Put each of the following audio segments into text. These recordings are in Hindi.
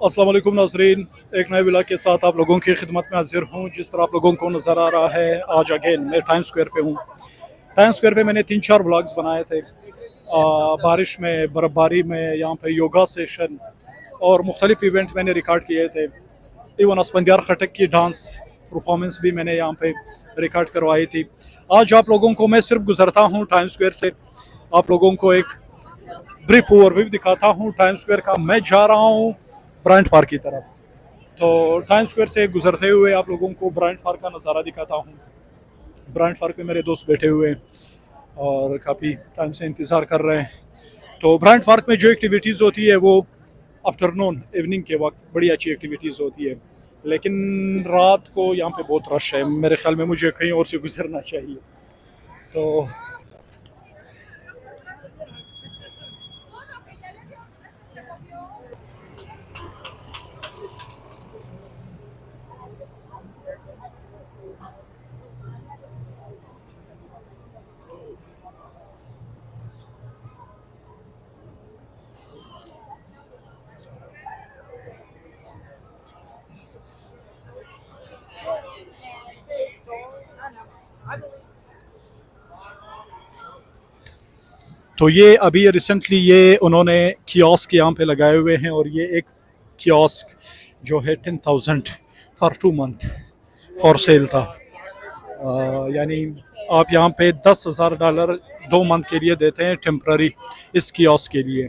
अस्सलाम वालेकुम नाज़रीन, एक नए व्लॉग के साथ आप लोगों की खिदमत में हाजिर हूँ। जिस तरह आप लोगों को नज़र आ रहा है, आज अगेन मैं टाइम स्क्वायर पे हूँ। टाइम स्क्वायर पे मैंने 3-4 व्लॉग्स बनाए थे। बारिश में, बर्फ़बारी में, यहाँ पे योगा सेशन और मुख्तलिफ इवेंट मैंने रिकॉर्ड किए थे। इवन असफंदियार खटक की डांस परफॉर्मेंस भी मैंने यहाँ पे रिकॉर्ड करवाई थी। आज आप लोगों को मैं सिर्फ गुजरता हूँ टाइम स्क्वायर से, आप लोगों को एक ब्रीफ ओवरव्यू दिखाता हूँ टाइम स्क्वायर का। मैं जा रहा हूँ ब्रांड पार्क की तरफ, तो टाइम स्क्वायर से गुजरते हुए आप लोगों को ब्रांड पार्क का नज़ारा दिखाता हूँ। ब्रांड पार्क में मेरे दोस्त बैठे हुए हैं और काफ़ी टाइम से इंतज़ार कर रहे हैं। तो ब्रांड पार्क में जो एक्टिविटीज़ होती है वो आफ्टरनून इवनिंग के वक्त बड़ी अच्छी एक्टिविटीज़ होती है, लेकिन रात को यहाँ पे बहुत रश है। मेरे ख्याल में मुझे कहीं और से गुजरना चाहिए। तो ये अभी रिसेंटली ये उन्होंने कियोस्क यहाँ पे लगाए हुए हैं, और ये एक कियोस्क जो है 10,000 फॉर 2 मंथ फॉर सेल था। यानी आप यहाँ पे $10,000 2 मंथ के लिए देते हैं टेम्प्ररी इस कियोस्क के लिए।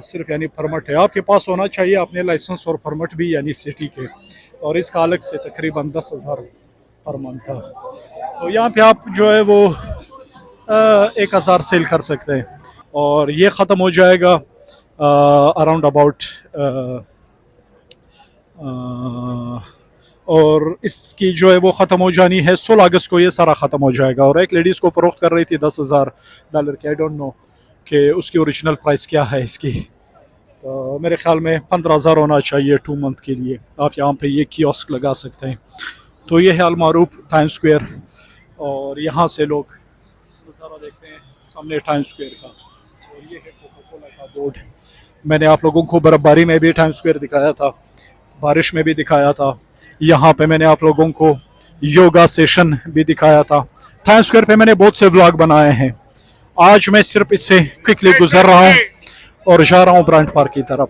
सिर्फ यानी परमिट है आपके पास होना चाहिए, अपने लाइसेंस और परमिट भी यानी सिटी के, और इसका अलग से तकरीबन 10,000 पर मंथ था। तो यहाँ पे आप जो है वो 1,000 सेल कर सकते हैं, और ये ख़त्म हो जाएगा अराउंड अबाउट और इसकी जो है वो ख़त्म हो जानी है 16 अगस्त को। ये सारा ख़त्म हो जाएगा। और एक लेडीज़ को फ़रोख्त कर रही थी $10,000 की। आई डोंट नो कि उसकी ओरिजिनल प्राइस क्या है इसकी। तो मेरे ख्याल में 15,000 होना चाहिए 2 मंथ के लिए। आप यहाँ पे ये कियोस्क लगा सकते हैं। तो ये है अलमारूफ टाइम स्क्वायर, और यहाँ से लोग नज़ारा देखते हैं सामने टाइम स्क्वायर का। और ये है कोका कोला का बोर्ड। मैंने आप लोगों को बर्फबारी में भी टाइम स्क्वायर दिखाया था, बारिश में भी दिखाया था। यहाँ पे मैंने आप लोगों को योगा सेशन भी दिखाया था। टाइम स्क्वायर पे मैंने बहुत से व्लॉग बनाए हैं। आज मैं सिर्फ इससे क्विकली गुजर रहा हूँ और जा रहा हूँ ब्रांड पार्क की तरफ।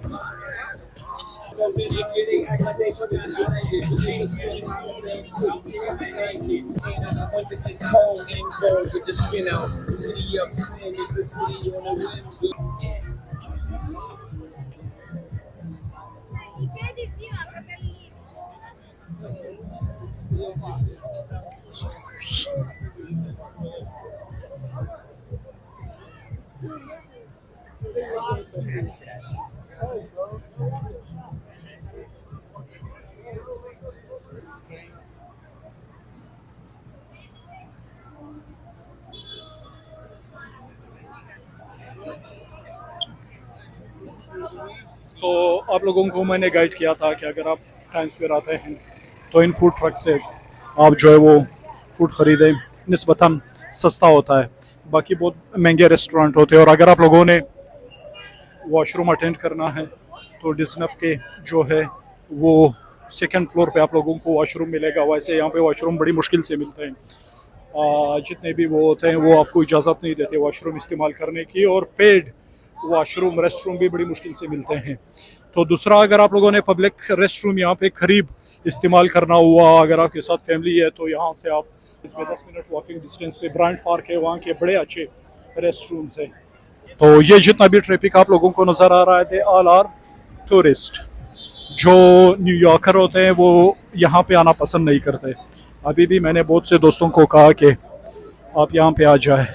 तो आप लोगों को मैंने गाइड किया था कि अगर आप टाइम स्क्वायर आते हैं तो इन फूड ट्रक से आप जो है वो फूड ख़रीदें, निस्बतन सस्ता होता है। बाकी बहुत महंगे रेस्टोरेंट होते हैं। और अगर आप लोगों ने वॉशरूम अटेंड करना है तो डिस्नफ के जो है वो सेकंड फ्लोर पे आप लोगों को वॉशरूम मिलेगा। वैसे यहाँ पे वॉशरूम बड़ी मुश्किल से मिलते हैं। जितने भी वो होते हैं वो आपको इजाज़त नहीं देते वॉशरूम इस्तेमाल करने की, और पेड वॉशरूम रेस्ट रूम भी बड़ी मुश्किल से मिलते हैं। तो दूसरा, अगर आप लोगों ने पब्लिक रेस्ट रूम यहाँ पे करीब इस्तेमाल करना हुआ, अगर आपके साथ फैमिली है, तो यहाँ से आप इसमें 10 मिनट वॉकिंग डिस्टेंस पे ब्रांड पार्क है, वहाँ के बड़े अच्छे रेस्ट रूम्स हैं। तो ये जितना भी ट्रैफिक आप लोगों को नज़र आ रहा है, दे ऑल आर टूरिस्ट। जो न्यूयॉर्कर होते हैं वो यहाँ पे आना पसंद नहीं करते। अभी भी मैंने बहुत से दोस्तों को कहा कि आप यहाँ पे आ जाए,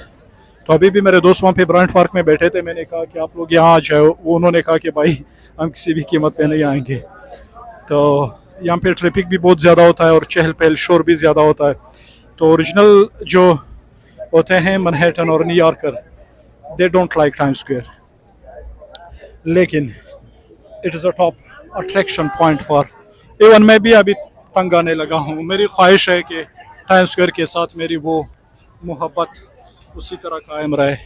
तो अभी भी मेरे दोस्त वहाँ पे ब्रांड पार्क में बैठे थे। मैंने कहा कि आप लोग यहाँ आ जाओ, वो उन्होंने कहा कि भाई हम किसी भी कीमत पे नहीं आएंगे। तो यहाँ पे ट्रैफिक भी बहुत ज़्यादा होता है और चहल पहल शोर भी ज़्यादा होता है। तो ओरिजिनल जो होते हैं मैनहट्टन और New Yorker, they don't like Time Square, लेकिन it is a top attraction point for. Even मैं भी अभी तंग आने लगा हूँ। मेरी ख्वाहिश है कि टाइम स्क्वायर के साथ मेरी वो मोहब्बत उसी तरह कायम रहे।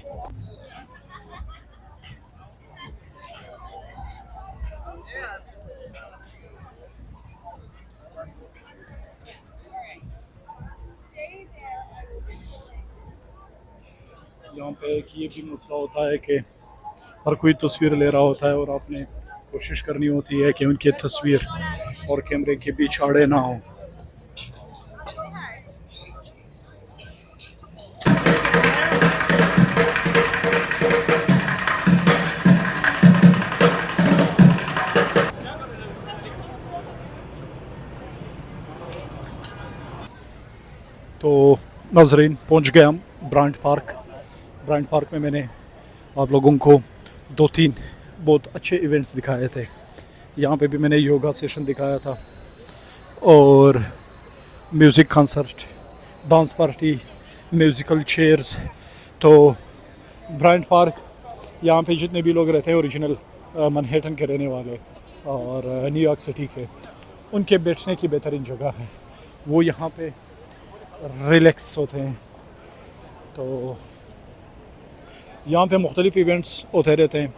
यहाँ पे एक ये भी मसला होता है कि हर कोई तस्वीर ले रहा होता है और आपने कोशिश करनी होती है कि उनकी तस्वीर और कैमरे के बीच आड़े ना हो। तो नाजरीन पहुँच गए हम ब्रांड पार्क। ब्रांड पार्क में मैंने आप लोगों को 2-3 बहुत अच्छे इवेंट्स दिखाए थे। यहाँ पे भी मैंने योगा सेशन दिखाया था और music concert, dance party, musical chairs. तो ब्रांड पार्क यहाँ पे जितने भी लोग रहते हैं ओरिजिनल मैनहट्टन के रहने वाले और न्यूयॉर्क सिटी के, उनके बैठने की बेहतरीन जगह है। वो यहाँ पे रिलैक्स होते हैं। तो यहाँ पे मुख्तलिफ इवेंट्स होते रहते हैं।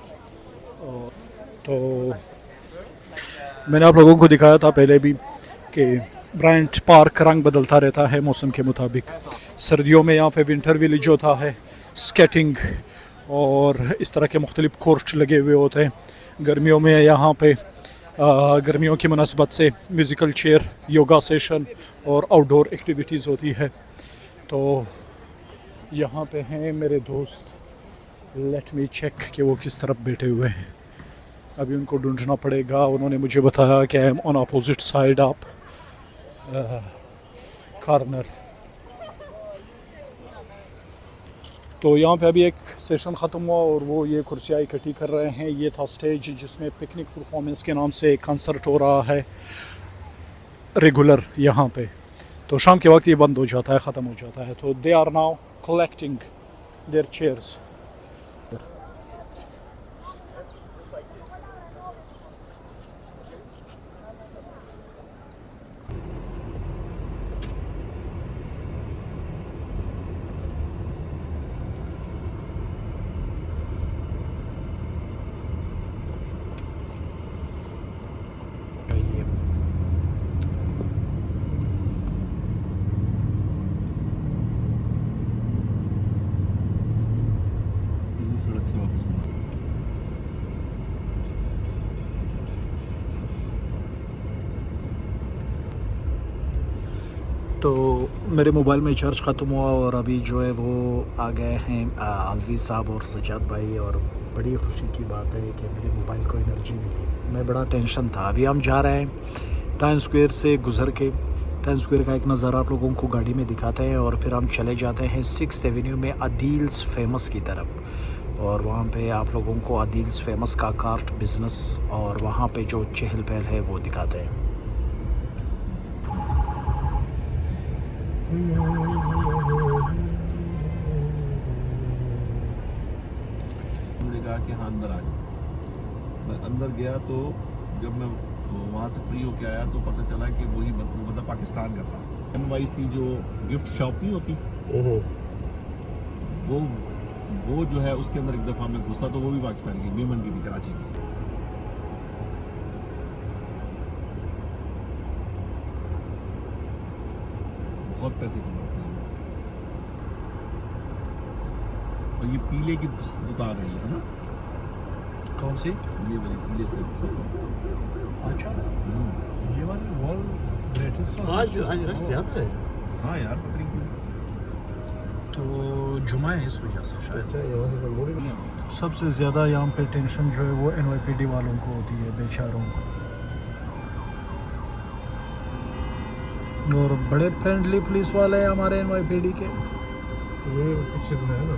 तो मैंने आप लोगों को दिखाया था पहले भी कि ब्रांड पार्क रंग बदलता रहता है मौसम के मुताबिक। सर्दियों में यहाँ पे विंटर विलेज होता है, स्केटिंग और इस तरह के मुख्तलिफ कोर्स लगे हुए होते हैं। गर्मियों में यहाँ पे गर्मियों की मुनासबत से म्यूज़िकल चेयर, योगा सेशन और आउटडोर एक्टिविटीज़ होती है। तो यहाँ पे हैं मेरे दोस्त, लेट मी चेक कि वो किस तरफ बैठे हुए हैं। अभी उनको ढूंढना पड़ेगा। उन्होंने मुझे बताया कि I am on opposite side of corner. तो यहाँ पे अभी एक सेशन ख़त्म हुआ और वो ये कुर्सियाँ इकट्ठी कर रहे हैं। ये था स्टेज जिसमें पिकनिक परफॉर्मेंस के नाम से एक कंसर्ट हो रहा है रेगुलर यहाँ पे। तो शाम के वक्त ये बंद हो जाता है, ख़त्म हो जाता है। तो they are now collecting their chairs. सड़क से वापस मुड़ा। तो मेरे मोबाइल में चार्ज ख़त्म हुआ और अभी जो है वो आ गए हैं अलवी साहब और सजाद भाई। और बड़ी खुशी की बात है कि मेरे मोबाइल को एनर्जी मिली। मैं बड़ा टेंशन था। अभी हम जा रहे हैं टाइम स्क्वायर से गुज़र के। टाइम स्क्वायर का एक नज़ारा आप लोगों को गाड़ी में दिखाते हैं और फिर हम चले जाते हैं 6th एवेन्यू में अदील्स फेमस की तरफ। और वहाँ पे आप लोगों को अदील्स फेमस का कार्ट बिज़नेस और वहाँ पे जो चहल पहल है वो दिखाते हैं। उन्होंने कहा कि हाँ अंदर आ जाओ। मैं अंदर गया तो जब मैं वहाँ से फ्री होके आया तो पता चला कि वही मतलब पाकिस्तान का था। NYC जो गिफ्ट शॉप नहीं होती, वो जो है उसके अंदर एक दफ़ा मैं घुसा तो वो भी पाकिस्तान की, मेमन की थी, कराची की। बहुत पैसे कमाते हैं। और ये पीले की दुकान है ना? कौन सी? ये वाली पीले से अच्छा, ये वाली वॉल आज रश ज़्यादा है। हाँ यार पता नहीं क्यों। तो जुमा है इस वजह से शायद। सबसे ज़्यादा यहाँ पे टेंशन जो है वो NYPD वालों को होती है, बेचारों को। और बड़े फ्रेंडली पुलिस वाले हैं हमारे NYPD के। ये पीछे है ना।